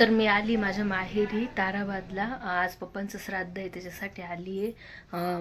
तर मी आली माझ्या माहेरी ताराबादला. आज पप्पांचं श्राद्ध आहे त्याच्यासाठी आली आहे.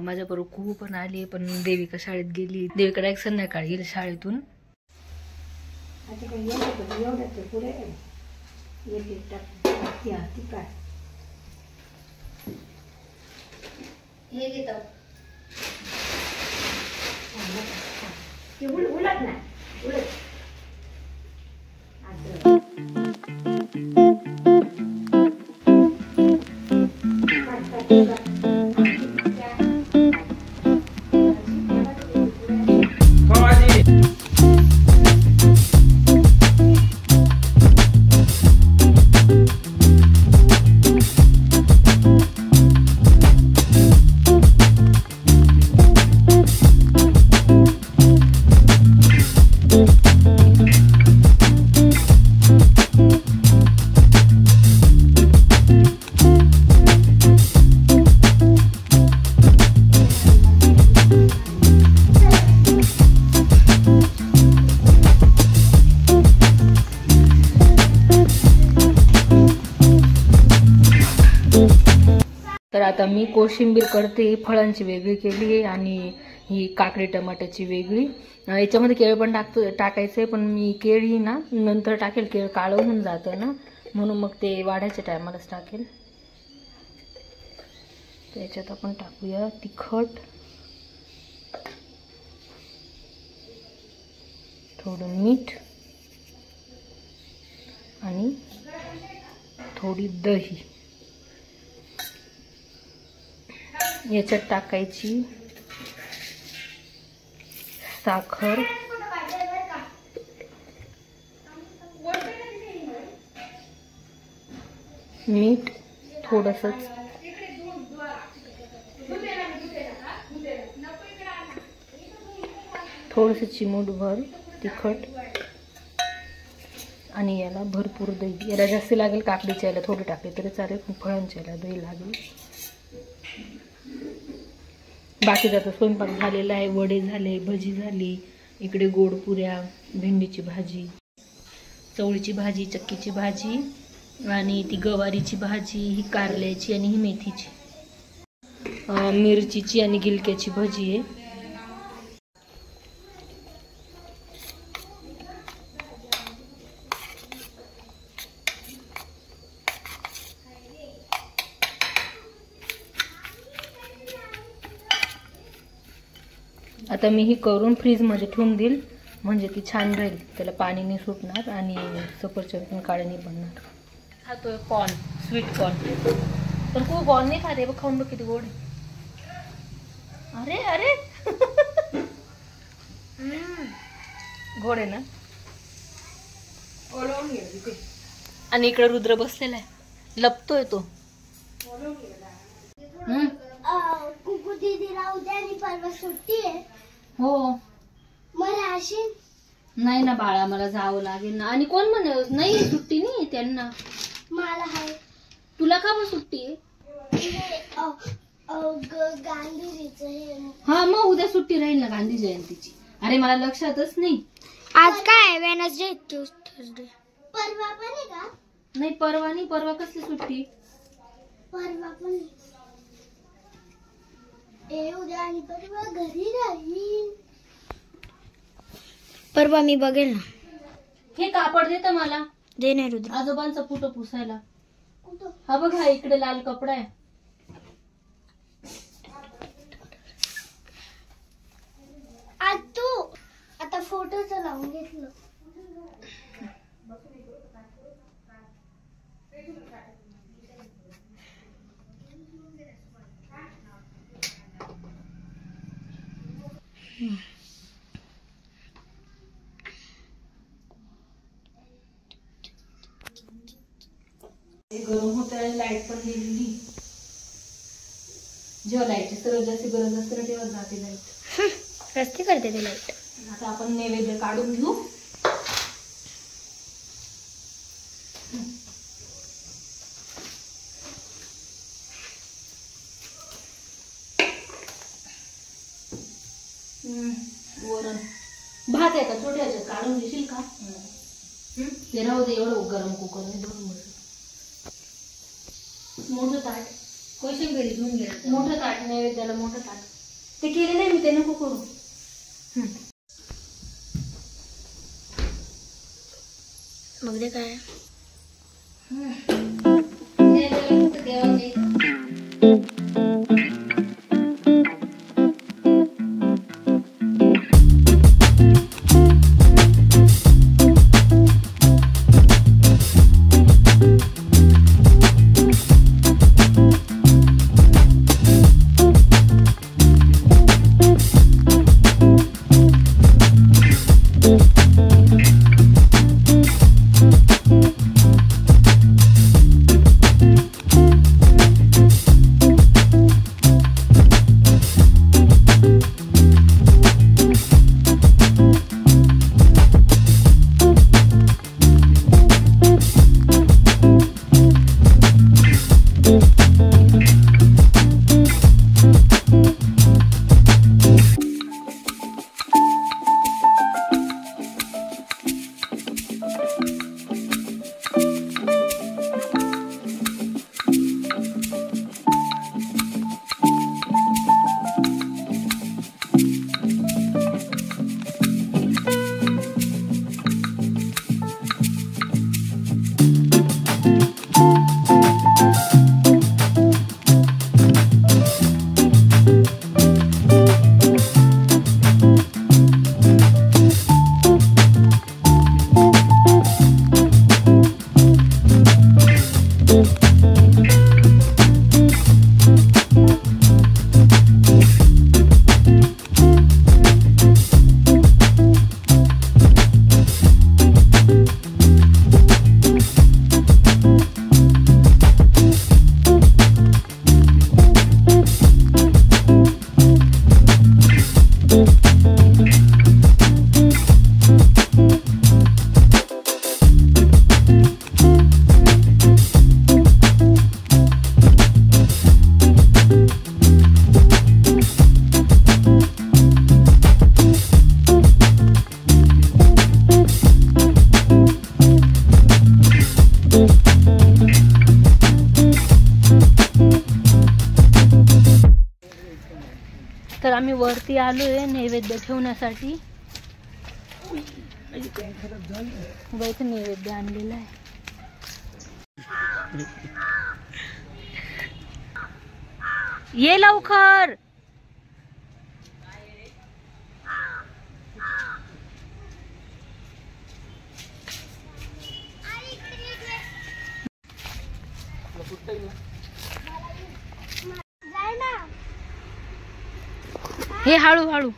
माझ्याबरोबर कुहू पण आली आहे, पण देविका शाळेत गेली. देविका डायरेक्ट संध्याकाळी येईल शाळेतून. हे घेतो उलट ना उलट. तर आता मी कोशिंबीर करते. फळांची वेगळी केली आहे आणि ही काकडी टमाट्याची वेगळी. याच्यामध्ये केळ पण टाकायचं आहे, पण मी केळी ना नंतर टाकेल. केळ काळं होऊन जातं ना, म्हणून मग ते वाढायच्या टायमालाच टाकेल. त्याच्यात आपण टाकूया तिखट, थोडं मीठ आणि थोडी दही. याच्यात टाकायची साखर, मीठ थोडंसंच, थोडंसं चिमूटभर तिखट आणि याला भरपूर दही. याला जास्त लागेल, काकडीच्या याला थोडी टाकली तरी चालेल, पण फळांच्या याला दही लागेल. बाकीचा तर स्वयंपाक झालेला आहे. वडे झाले, भजी झाली, इकडे गोड पुऱ्या, भेंडीची भाजी, चवळीची भाजी, चक्कीची भाजी आणि ती गवारीची भाजी, ही कारल्याची आणि ही मेथीची, मिरचीची आणि गिलक्याची भजी आहे. आता मी ही करून फ्रीजमध्ये ठेवून देईल, म्हणजे ती छान राहील. त्याला पाणी नाही सुटणार आणि सफरचंद पण काळे नाही बनणार. खातोय कॉर्न, स्वीट कॉर्न. तर खूप कॉर्न नाही खाते बघ, खाऊन बघ किती गोड आहे. अरे अरे गोड आहे ना. आणि इकडे रुद्र बसलेला आहे, लपतोय तो. कुकू दीदीला उद्या आणि परवा सुट्टी आहे. हो, मला अशी नाही ना बाळा, मला जावं लागेल ना. आणि कोण म्हणे नाही सुट्टी नाही त्यांना? मला आहे. तुला का बरं सुट्टी आहे? गांधीजीचं हे. हा, मग उद्या सुट्टी राहील ना गांधी जयंतीची. अरे मला लक्षातच नाही. आज काय वेडनेसडे, थर्सडे. परवा पण आहे का? नाही परवा नाही. परवा कसली सुट्टी? परवा पण उद्या आणि परवा घरी राहील. परवा मी बघेल ना. हे कापड देतं मला. दे नाही रुद्र. आजोबांचा फोटो पुसायला. हा बघ, हा इकडे लाल कपडा आहे. आज तू आता फोटोच लावून घेतलं. गरम होत आहे. लाईट पण गेलेली. जेव्हा लाईटची सर्वात जास्त गरज असते ना तेव्हा जाते लाईट. रस्ते करते ते लाईट. आता आपण नैवेद्य काढून घेऊ. वरण भात आहे का छोट्या काढून घेशील का? ते राहू दे, एवढं गरम कुकर नाही धरून बस. मोठं ताट कोशिंबीर घेऊन घ्यायचं. मोठं ताट नैवेद्याला मोठं ताट. ते केले नाही मी, ते नको करू. मग ते काय तर आम्ही वरती आलोय नैवेद्य ठेवण्यासाठी. इथे नैवेद्य आणलेला आहे. ये लवकर. हे हळू हळू.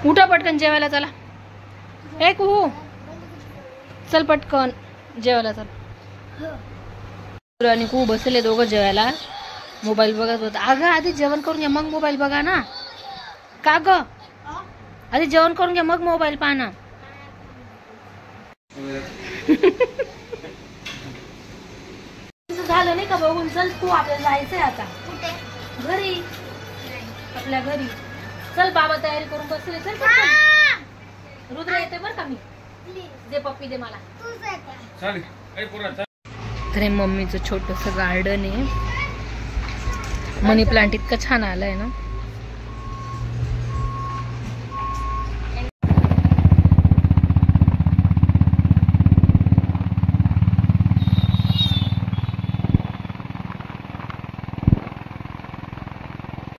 उठा पटकन जेवायला चला. ए कुहू चल पटकन जेवायला चल. आणि कुहू बसले दोघं जेवायला. मोबाईल बघत होता. अगं आधी जेवण करून घ्या मग मोबाईल बघा ना. का ग आधी जेवण करून घ्या मग मोबाईल पाहा ना. झालं नाही का बघून. चल तू आपल्याला जायचंय आता घरी. आपल्या घरी चल. बाबा तयारी करून बसले. चल रुद्र येते बरं का. मी दे पप्पी दे मला. तर हे मम्मीचं छोटंसं गार्डन आहे. मनी प्लांट इतकं छान आलंय ना.